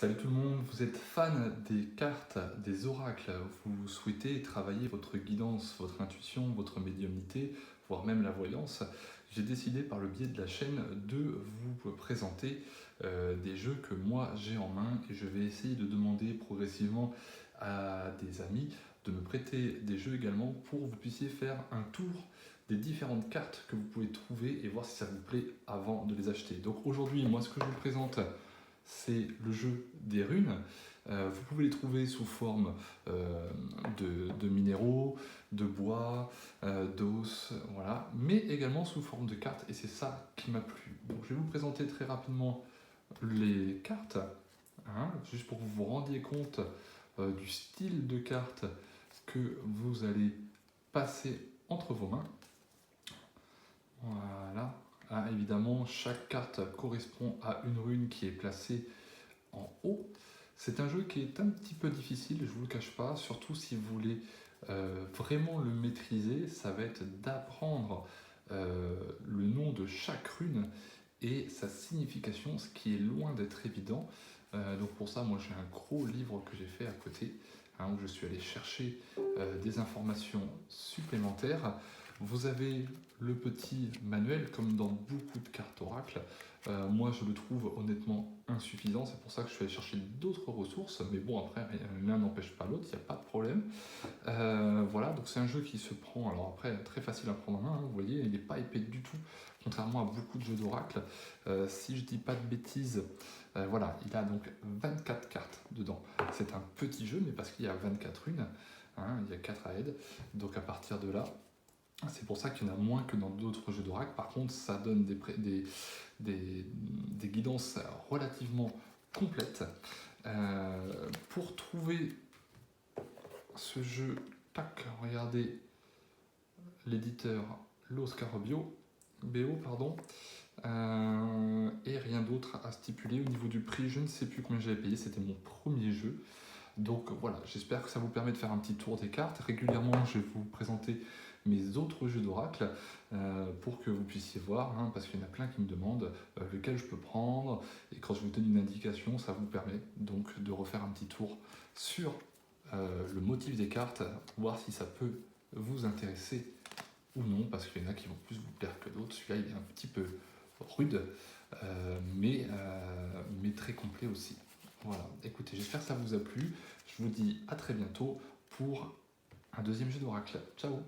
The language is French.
Salut tout le monde, vous êtes fan des cartes, des oracles, vous souhaitez travailler votre guidance, votre intuition, votre médiumnité, voire même la voyance. J'ai décidé par le biais de la chaîne de vous présenter des jeux que moi j'ai en main et je vais essayer de demander progressivement à des amis de me prêter des jeux également pour que vous puissiez faire un tour des différentes cartes que vous pouvez trouver et voir si ça vous plaît avant de les acheter. Donc aujourd'hui, moi ce que je vous présente, c'est le jeu des runes. Vous pouvez les trouver sous forme de minéraux, de bois, d'os, voilà, mais également sous forme de cartes, et c'est ça qui m'a plu. Donc je vais vous présenter très rapidement les cartes, hein, juste pour que vous vous rendiez compte du style de cartes que vous allez passer entre vos mains. Voilà. Ah, évidemment, chaque carte correspond à une rune qui est placée en haut. C'est un jeu qui est un petit peu difficile, je ne vous le cache pas, surtout si vous voulez vraiment le maîtriser. Ça va être d'apprendre le nom de chaque rune et sa signification, ce qui est loin d'être évident. Donc pour ça, moi j'ai un gros livre que j'ai fait à côté, hein, où je suis allé chercher des informations supplémentaires. Vous avez le petit manuel, comme dans beaucoup de cartes oracles. Moi, je le trouve honnêtement insuffisant, c'est pour ça que je suis allé chercher d'autres ressources, mais bon, après, l'un n'empêche pas l'autre, il n'y a pas de problème. Voilà, donc c'est un jeu qui se prend, alors après, très facile à prendre en main, hein, vous voyez, il n'est pas épais du tout, contrairement à beaucoup de jeux d'oracle. Si je dis pas de bêtises, voilà, il a donc 24 cartes dedans. C'est un petit jeu, mais parce qu'il y a 24 runes, hein, il y a 4 à aide, donc à partir de là, c'est pour ça qu'il y en a moins que dans d'autres jeux d'oracle. Par contre, ça donne des guidances relativement complètes. Pour trouver ce jeu, tac, regardez l'éditeur Lo Scarabeo, BO, pardon, et rien d'autre à stipuler. Au niveau du prix, je ne sais plus combien j'avais payé, c'était mon premier jeu. Donc voilà, j'espère que ça vous permet de faire un petit tour des cartes. Régulièrement, je vais vous présenter mes autres jeux d'oracle pour que vous puissiez voir, hein, parce qu'il y en a plein qui me demandent lequel je peux prendre. Et quand je vous donne une indication, ça vous permet donc de refaire un petit tour sur le motif des cartes, voir si ça peut vous intéresser ou non, parce qu'il y en a qui vont plus vous plaire que d'autres. Celui-là, il est un petit peu rude, mais très complet aussi. Voilà, écoutez, j'espère que ça vous a plu. Je vous dis à très bientôt pour un deuxième jeu d'oracle. Ciao!